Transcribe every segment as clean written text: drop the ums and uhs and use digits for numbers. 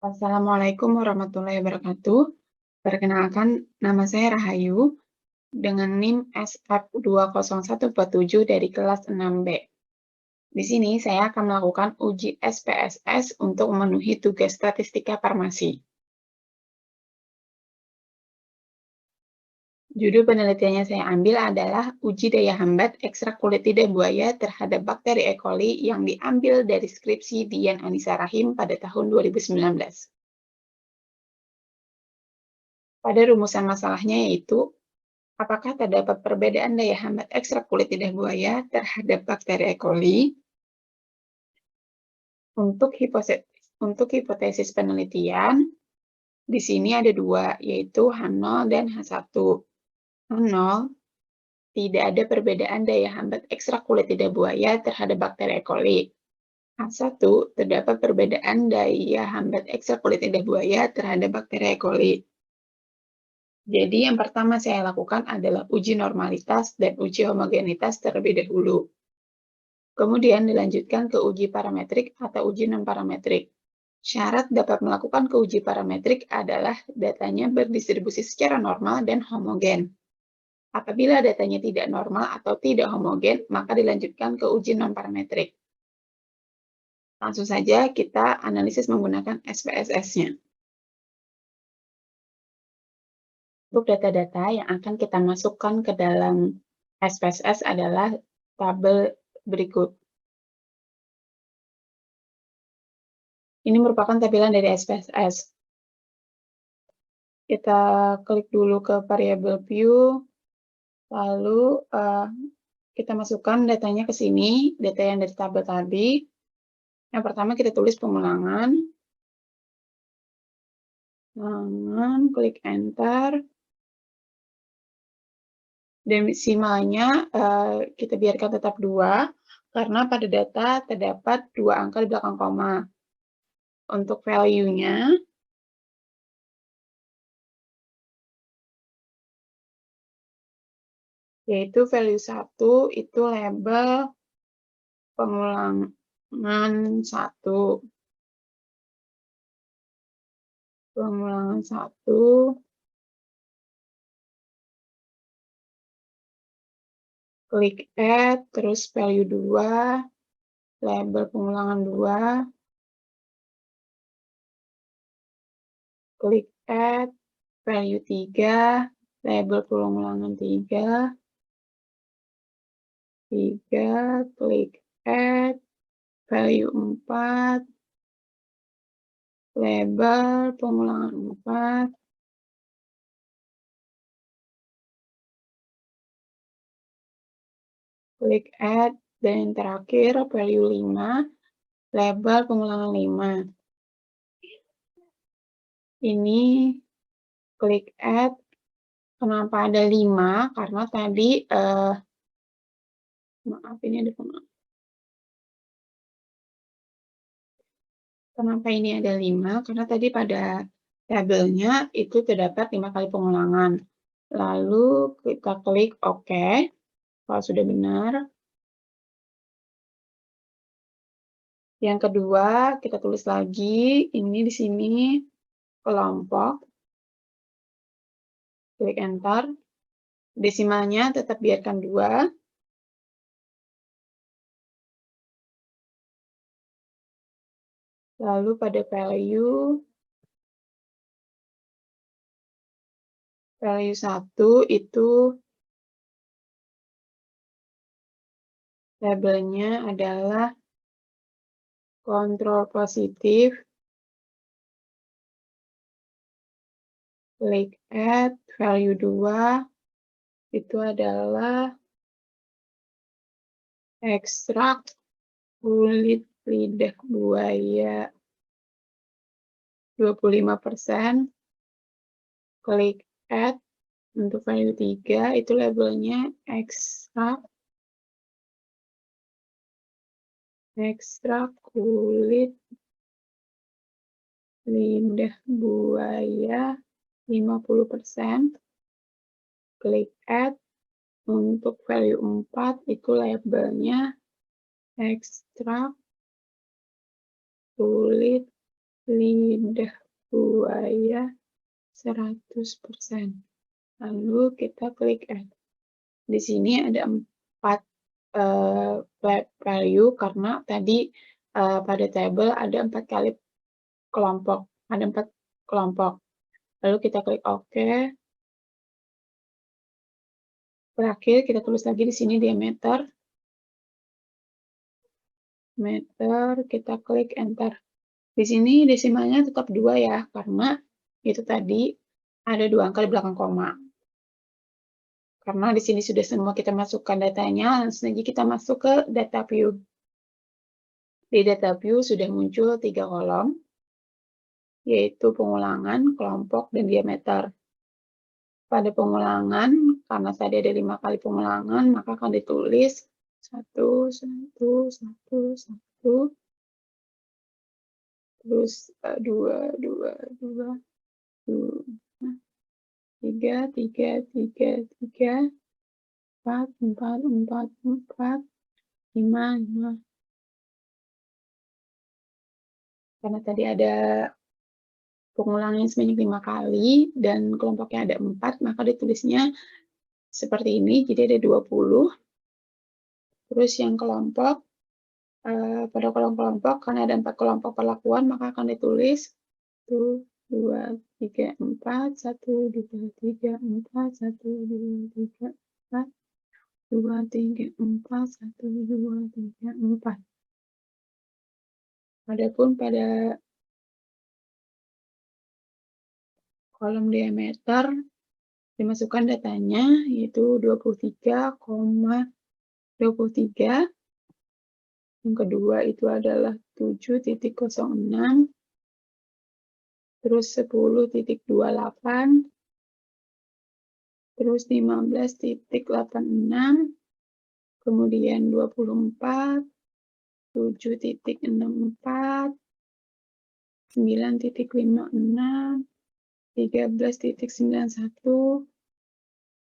Assalamualaikum warahmatullahi wabarakatuh. Perkenalkan, nama saya Rahayu dengan NIM SF20147 dari kelas 6B. Di sini saya akan melakukan uji SPSS untuk memenuhi tugas statistika farmasi. Judul penelitiannya saya ambil adalah uji daya hambat ekstrak kulit lidah buaya terhadap bakteri E. coli yang diambil dari skripsi Dian Anissa Rahim pada tahun 2019. Pada rumusan masalahnya yaitu, apakah terdapat perbedaan daya hambat ekstrak kulit lidah buaya terhadap bakteri E. coli? Untuk hipotesis penelitian, di sini ada dua, yaitu H0 dan H1. H0, tidak ada perbedaan daya hambat ekstrak kulit lidah buaya terhadap bakteri E. coli. H1, terdapat perbedaan daya hambat ekstrak kulit lidah buaya terhadap bakteri E. coli. Jadi yang pertama saya lakukan adalah uji normalitas dan uji homogenitas terlebih dahulu. Kemudian dilanjutkan ke uji parametrik atau uji non-parametrik. Syarat dapat melakukan uji parametrik adalah datanya berdistribusi secara normal dan homogen. Apabila datanya tidak normal atau tidak homogen, maka dilanjutkan ke uji non-parametrik. Langsung saja kita analisis menggunakan SPSS-nya. Untuk data-data yang akan kita masukkan ke dalam SPSS adalah tabel berikut. Ini merupakan tampilan dari SPSS. Kita klik dulu ke variable view, lalu kita masukkan datanya ke sini, data yang dari tabel tadi. Yang pertama kita tulis pengulangan, klik enter. Desimalnya kita biarkan tetap 2, karena pada data terdapat 2 angka di belakang koma. Untuk value-nya, yaitu value 1 itu label pengulangan 1. Pengulangan 1. Klik add, terus value 2, label pengulangan 2. Klik add, value 3, label pengulangan 3. 3, klik add, value 4, label pengulangan 4. Klik add, dan yang terakhir value 5, label pengulangan 5. Ini klik add. Kenapa ada 5? Karena tadi, maaf ini ada pengulangan. Kenapa ini ada 5? Karena tadi pada tabelnya itu terdapat 5 kali pengulangan. Lalu kita klik OK, kalau sudah benar. Yang kedua, kita tulis lagi, ini di sini kelompok. Klik enter. Desimalnya tetap biarkan 2. Lalu pada value 1 itu labelnya adalah kontrol positif. Klik add, value 2 itu adalah ekstrak kulit lidah buaya 25%. Klik add. Untuk value 3 itu labelnya ekstrak kulit lidah buaya 50%. Klik add. Untuk value 4 itu labelnya ekstrak kulit lidah buaya 100%. Lalu kita klik Add. Di sini ada 4 value karena tadi pada tabel ada 4 kali kelompok, ada 4 kelompok. Lalu kita klik OK. Terakhir kita tulis lagi di sini diameter. Meter, kita klik Enter. Di sini desimalnya tetap 2 ya, karena itu tadi ada 2 angka di belakang koma. Karena di sini sudah semua kita masukkan datanya, langsung saja kita masuk ke data view. Di data view sudah muncul 3 kolom, yaitu pengulangan, kelompok, dan diameter. Pada pengulangan, karena tadi ada 5 kali pengulangan, maka akan ditulis 1, 1, 1, 1, terus 2, 2, 2, 2, 3, 3, 3, 3, 4, 4, 4, 4, 5, 5. Karena tadi ada pengulangan sebanyak 5 kali dan kelompoknya ada 4, maka ditulisnya seperti ini, jadi ada 20. Terus yang kelompok, pada kolom kelompok, karena ada 4 kelompok perlakuan, maka akan ditulis 1, 2, 3, 4, 1, 2, 3, 4, 1, 2, 3, 4, 2, 3, 4, 1, 2, 3, 4. Adapun pada kolom diameter, dimasukkan datanya, yaitu 23,23. Yang kedua itu adalah 7,06, terus 10,28, terus 15,86, kemudian 24, 7,64, 9,56, 13,91,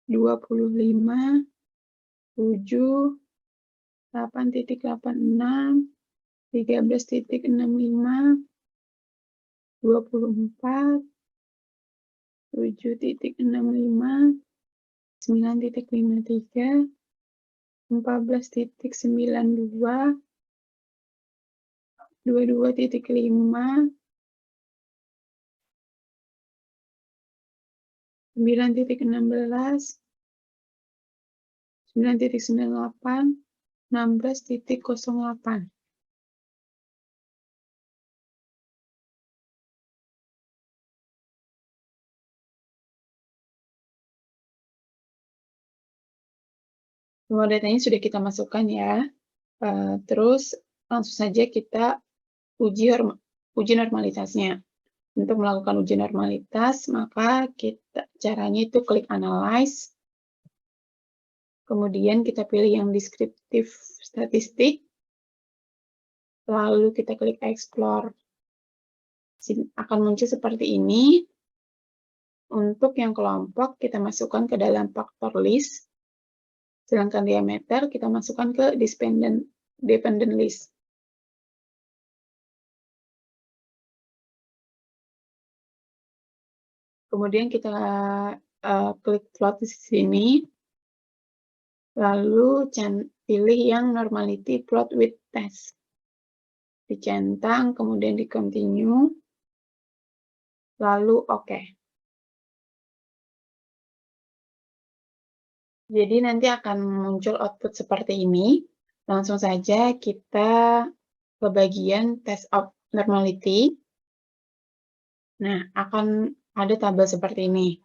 25, 7, 8,86, 13,65, 24, 7,65, 9,53, 14,92, 22,5, 9,16, 9,98, 16,08. Semua datanya sudah kita masukkan ya. Terus langsung saja kita uji normalitasnya. Untuk melakukan uji normalitas, maka caranya itu klik Analyze, kemudian kita pilih yang deskriptif statistik, lalu kita klik Explore. Akan muncul seperti ini. Untuk yang kelompok, kita masukkan ke dalam factor list, sedangkan diameter kita masukkan ke dependent list. Kemudian kita klik plot di sini, lalu pilih yang normality plot with test. Dicentang, kemudian di continue, lalu OK. Jadi nanti akan muncul output seperti ini. Langsung saja kita ke bagian test of normality. Nah, akan ada tabel seperti ini.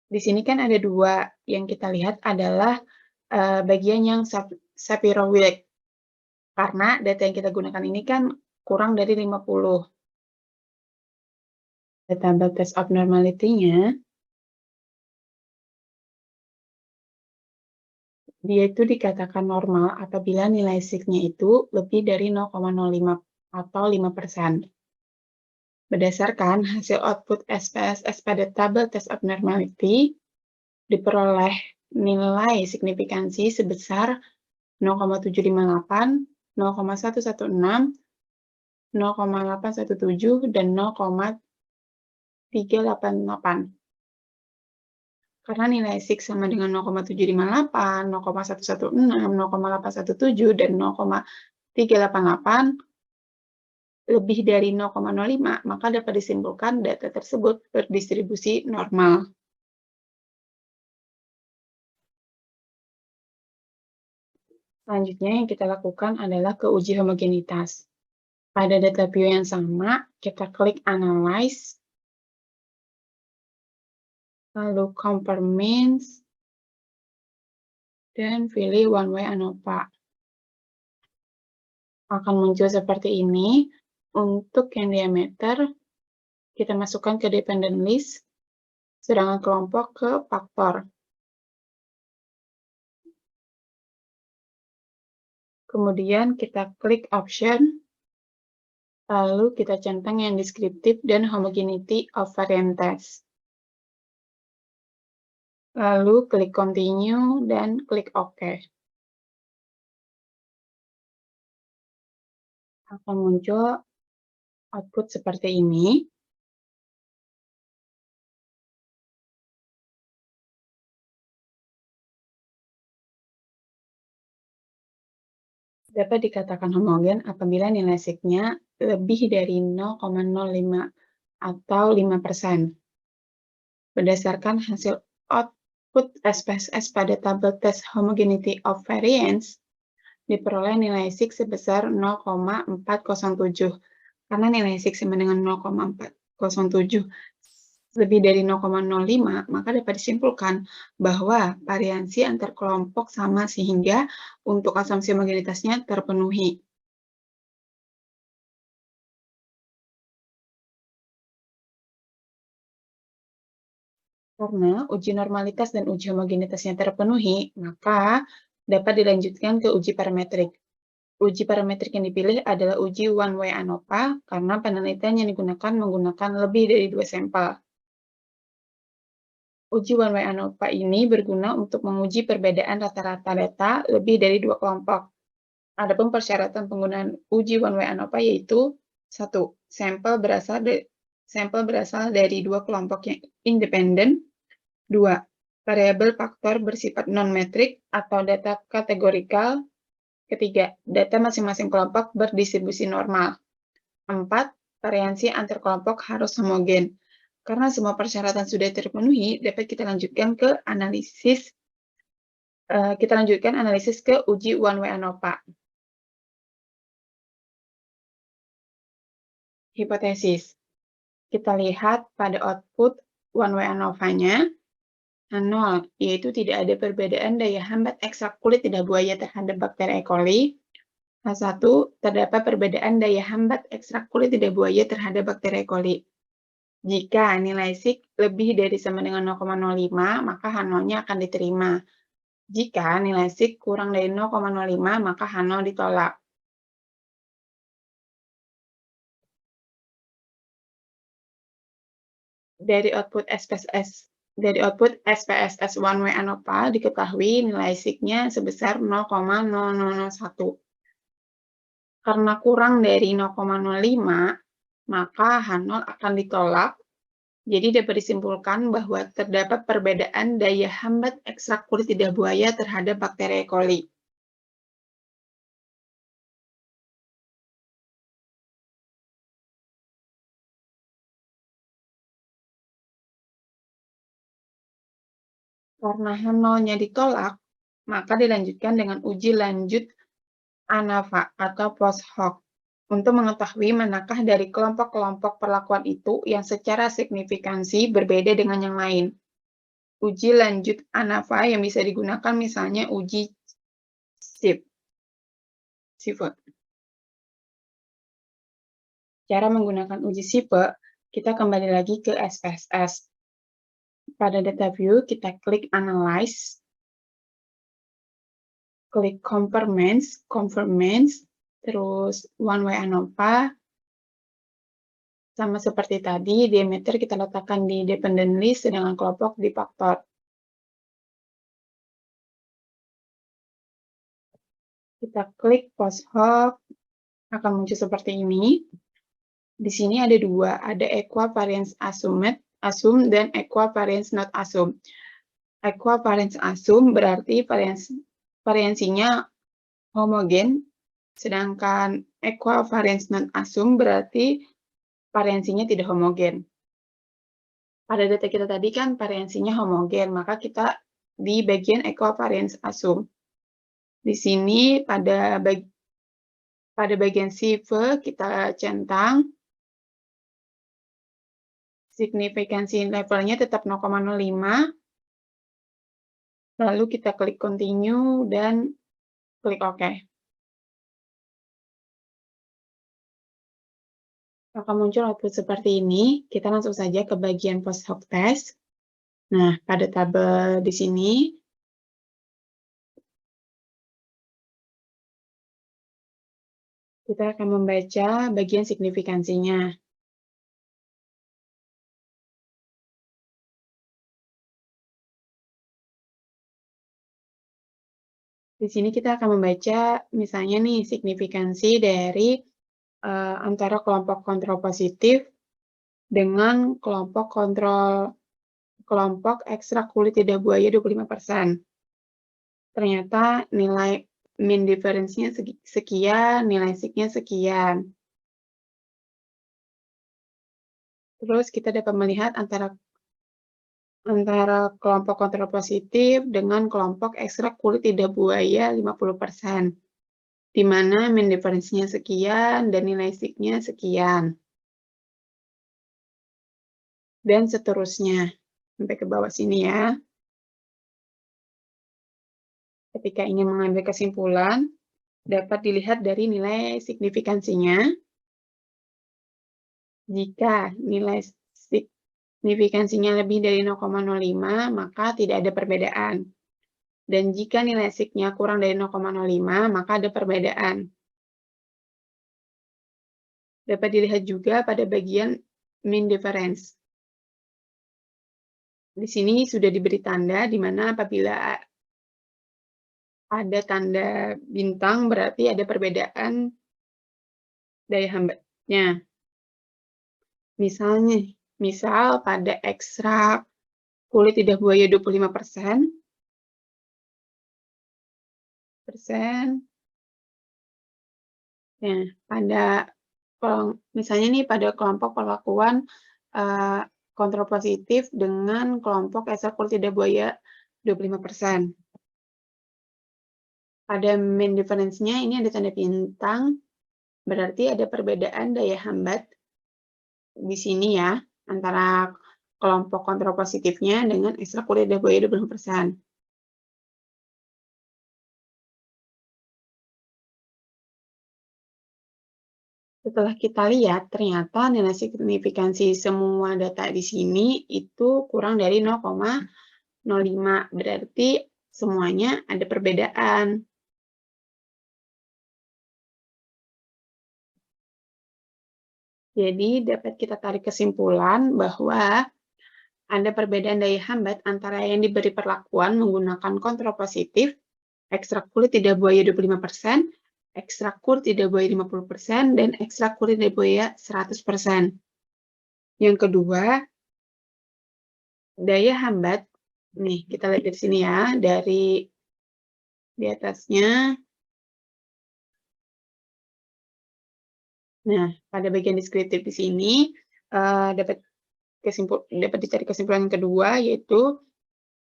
Di sini kan ada 2. Yang kita lihat adalah bagian yang Shapiro-Wilk. Karena data yang kita gunakan ini kan kurang dari 50. Tabel test of normality-nya, dia itu dikatakan normal apabila nilai sigma itu lebih dari 0,05 atau 5%. Berdasarkan hasil output SPSS pada tabel test of normality, diperoleh nilai signifikansi sebesar 0,758, 0,116, 0,817, dan 0,388. Karena nilai SIK sama dengan 0,758, 0,116, 0,817, dan 0,388 lebih dari 0,05, maka dapat disimpulkan data tersebut berdistribusi normal. Selanjutnya yang kita lakukan adalah uji homogenitas. Pada data view yang sama, kita klik Analyze, lalu Compare Means, dan pilih One Way ANOVA. Akan muncul seperti ini. Untuk yang diameter, kita masukkan ke Dependent List, sedangkan kelompok ke faktor. Kemudian kita klik Option, lalu kita centang yang Descriptive dan Homogeneity of Variance Test. Lalu klik Continue dan klik OK. Akan muncul output seperti ini. Dapat dikatakan homogen apabila nilai SIK-nya lebih dari 0,05 atau 5%. Berdasarkan hasil output SPSS pada tabel tes Homogeneity of Variance, diperoleh nilai SIK sebesar 0,407. Karena nilai SIK sama dengan 0,407 lebih dari 0,05, maka dapat disimpulkan bahwa variansi antar kelompok sama sehingga untuk asumsi homogenitasnya terpenuhi. Karena uji normalitas dan uji homogenitasnya terpenuhi, maka dapat dilanjutkan ke uji parametrik. Uji parametrik yang dipilih adalah uji one way ANOVA karena penelitian yang digunakan menggunakan lebih dari 2 sampel. Uji one way ANOVA ini berguna untuk menguji perbedaan rata-rata data lebih dari 2 kelompok. Adapun persyaratan penggunaan uji one way ANOVA yaitu 1. Sampel berasal dari 2 kelompok yang independen. 2. Variabel faktor bersifat non-metrik atau data kategorikal. Ketiga, data masing-masing kelompok berdistribusi normal. 4. Variansi antar kelompok harus homogen. Karena semua persyaratan sudah terpenuhi, dapat kita lanjutkan analisis ke uji one way ANOVA. Hipotesis. Kita lihat pada output one way ANOVA-nya, 0, yaitu tidak ada perbedaan daya hambat ekstrak kulit lidah buaya terhadap bakteri E. coli. H1, terdapat perbedaan daya hambat ekstrak kulit lidah buaya terhadap bakteri E. coli. Jika nilai SIK lebih dari sama dengan 0,05, maka H0-nya akan diterima. Jika nilai SIK kurang dari 0,05, maka H0 ditolak. Dari output SPSS one way ANOVA diketahui nilai SIK-nya sebesar 0,0001. Karena kurang dari 0,05, maka H0 akan ditolak. Jadi dapat disimpulkan bahwa terdapat perbedaan daya hambat ekstrak kulit lidah buaya terhadap bakteri E. coli. Karena H0-nya ditolak, maka dilanjutkan dengan uji lanjut ANAVA atau post hoc untuk mengetahui manakah dari kelompok-kelompok perlakuan itu yang secara signifikansi berbeda dengan yang lain. Uji lanjut ANAVA yang bisa digunakan misalnya uji SIFE. Cara menggunakan uji SIFE, kita kembali lagi ke SPSS. Pada data view, kita klik Analyze, klik Compare Means, terus One Way ANOVA. Sama seperti tadi, diameter kita letakkan di Dependent List, sedangkan kelompok di faktor. Kita klik Post Hoc, akan muncul seperti ini. Di sini ada dua, ada equivariance assumed dan equivariance not assumed. Equivariance assumed berarti variansinya homogen, sedangkan equivariance not assumed berarti variansinya tidak homogen. Pada data kita tadi kan variansinya homogen, maka kita di bagian equivariance assumed. Di sini pada bagian sieve kita centang signifikansi levelnya tetap 0,05, lalu kita klik continue dan klik OK. Maka muncul output seperti ini, kita langsung saja ke bagian post hoc test. Nah, pada tabel di sini, kita akan membaca bagian signifikansinya. Di sini kita akan membaca misalnya nih signifikansi dari antara kelompok kontrol positif dengan kelompok ekstrak kulit lidah buaya 25%. Ternyata nilai mean difference-nya sekian, nilai sig-nya sekian. Terus kita dapat melihat antara kelompok kontrol positif dengan kelompok ekstrak kulit lidah buaya 50%, di mana mean difference-nya sekian dan nilai sig-nya sekian. Dan seterusnya, sampai ke bawah sini ya. Ketika ingin mengambil kesimpulan, dapat dilihat dari nilai signifikansinya. Jika nilai signifikansinya lebih dari 0,05, maka tidak ada perbedaan. Dan jika nilai sig-nya kurang dari 0,05, maka ada perbedaan. Dapat dilihat juga pada bagian mean difference. Di sini sudah diberi tanda, di mana apabila ada tanda bintang, berarti ada perbedaan daya hambatnya. Misal pada ekstrak kulit lidah buaya 25%, nah, misalnya nih pada kelompok perlakuan kontrol positif dengan kelompok ekstrak kulit lidah buaya 25%. Pada mean difference-nya ini ada tanda bintang, berarti ada perbedaan daya hambat di sini ya, antara kelompok kontrol positifnya dengan ekstrak kulit lidah buaya 25%. Setelah kita lihat, ternyata nilai signifikansi semua data di sini itu kurang dari 0,05, berarti semuanya ada perbedaan. Jadi dapat kita tarik kesimpulan bahwa ada perbedaan daya hambat antara yang diberi perlakuan menggunakan kontrol positif, ekstrak kulit lidah buaya 25%, ekstrak kulit lidah buaya 50%, dan ekstrak kulit lidah buaya 100%. Yang kedua, daya hambat, nih kita lihat di sini ya, dari di atasnya. Nah, pada bagian deskriptif di sini dapat dicari kesimpulan kedua, yaitu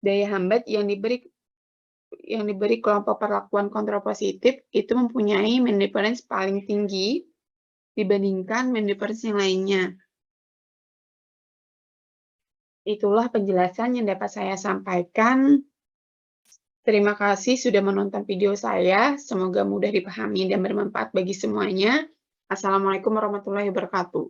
daya hambat yang diberi kelompok perlakuan kontrol positif itu mempunyai mean difference paling tinggi dibandingkan mean difference yang lainnya. Itulah penjelasan yang dapat saya sampaikan. Terima kasih sudah menonton video saya. Semoga mudah dipahami dan bermanfaat bagi semuanya. Assalamualaikum warahmatullahi wabarakatuh.